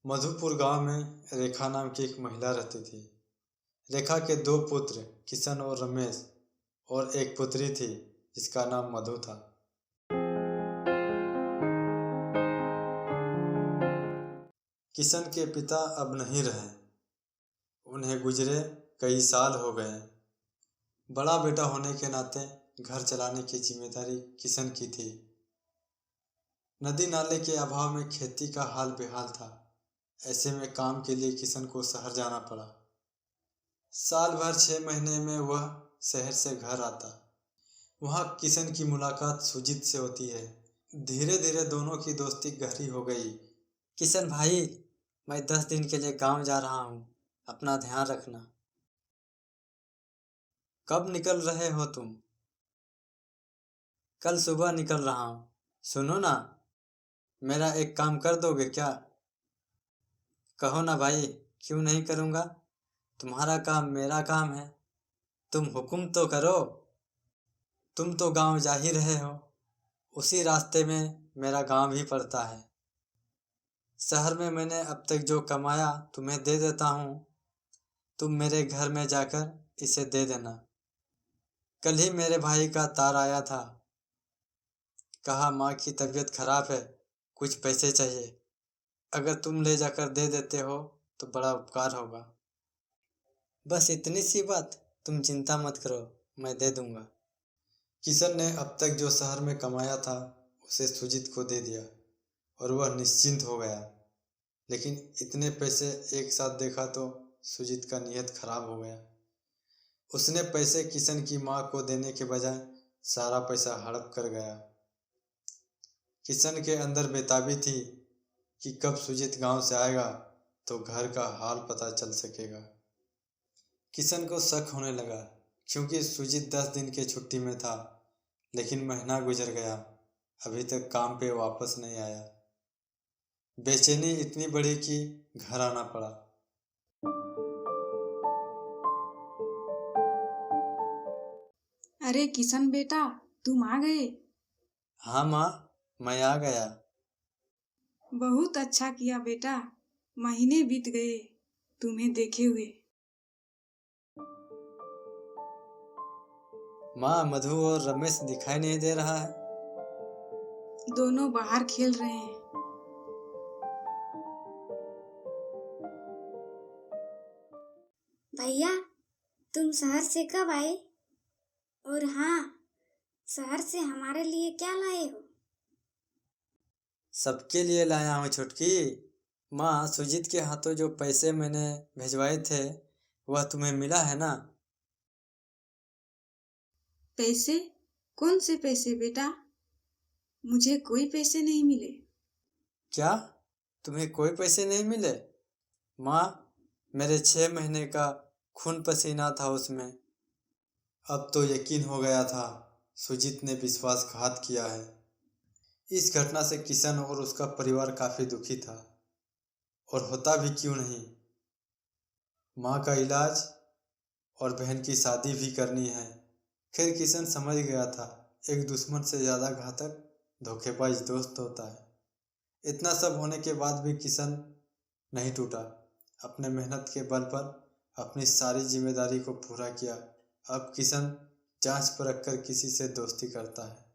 मधुपुर गांव में रेखा नाम की एक महिला रहती थी। रेखा के दो पुत्र किशन और रमेश और एक पुत्री थी जिसका नाम मधु था। किशन के पिता अब नहीं रहे, उन्हें गुजरे कई साल हो गए। बड़ा बेटा होने के नाते घर चलाने की जिम्मेदारी किशन की थी। नदी नाले के अभाव में खेती का हाल बेहाल था। ऐसे में काम के लिए किशन को शहर जाना पड़ा। साल भर 6 महीने में वह शहर से घर आता। वहाँ किशन की मुलाकात सुजीत से होती है। धीरे धीरे दोनों की दोस्ती गहरी हो गई। किशन भाई, मैं 10 दिन के लिए गांव जा रहा हूँ, अपना ध्यान रखना। कब निकल रहे हो तुम? कल सुबह निकल रहा हूँ। सुनो ना, मेरा एक काम कर दोगे क्या? कहो ना भाई, क्यों नहीं करूँगा? तुम्हारा काम मेरा काम है, तुम हुक्म तो करो। तुम तो गांव जा ही रहे हो, उसी रास्ते में मेरा गांव भी पड़ता है। शहर में मैंने अब तक जो कमाया तुम्हें दे देता हूँ, तुम मेरे घर में जाकर इसे दे देना। कल ही मेरे भाई का तार आया था, कहा माँ की तबीयत खराब है, कुछ पैसे चाहिए। अगर तुम ले जाकर दे देते हो तो बड़ा उपकार होगा। बस इतनी सी बात, तुम चिंता मत करो, मैं दे दूंगा। किशन ने अब तक जो शहर में कमाया था उसे सुजीत को दे दिया और वह निश्चिंत हो गया। लेकिन इतने पैसे एक साथ देखा तो सुजीत का नीयत खराब हो गया। उसने पैसे किशन की माँ को देने के बजाय सारा पैसा हड़प कर गया। किशन के अंदर बेताबी थी कि कब सुजीत गांव से आएगा तो घर का हाल पता चल सकेगा। किशन को शक होने लगा क्योंकि सुजीत 10 दिन की छुट्टी में था, लेकिन महीना गुजर गया, अभी तक काम पे वापस नहीं आया। बेचैनी इतनी बढ़ी कि घर आना पड़ा। अरे किशन बेटा, तुम आ गए। हाँ माँ, मैं आ गया। बहुत अच्छा किया बेटा, महीने बीत गए तुम्हें देखे हुए। माँ, मधु और रमेश दिखाई नहीं दे रहा है। दोनों बाहर खेल रहे हैं। भैया, तुम शहर से कब आए? और हाँ, शहर से हमारे लिए क्या लाए हो? सबके लिए लाया हूँ छुटकी। माँ, सुजीत के हाथों जो पैसे मैंने भिजवाए थे वह तुम्हें मिला है ना? पैसे? कौन से पैसे बेटा? मुझे कोई पैसे नहीं मिले। क्या, तुम्हें कोई पैसे नहीं मिले? माँ, मेरे 6 महीने का खून पसीना था उसमें। अब तो यकीन हो गया था सुजीत ने विश्वासघात किया है। इस घटना से किशन और उसका परिवार काफी दुखी था, और होता भी क्यों नहीं। माँ का इलाज और बहन की शादी भी करनी है। खैर किशन समझ गया था एक दुश्मन से ज्यादा घातक धोखेबाज दोस्त होता है। इतना सब होने के बाद भी किशन नहीं टूटा। अपने मेहनत के बल पर अपनी सारी जिम्मेदारी को पूरा किया। अब किशन जांच परख कर किसी से दोस्ती करता है।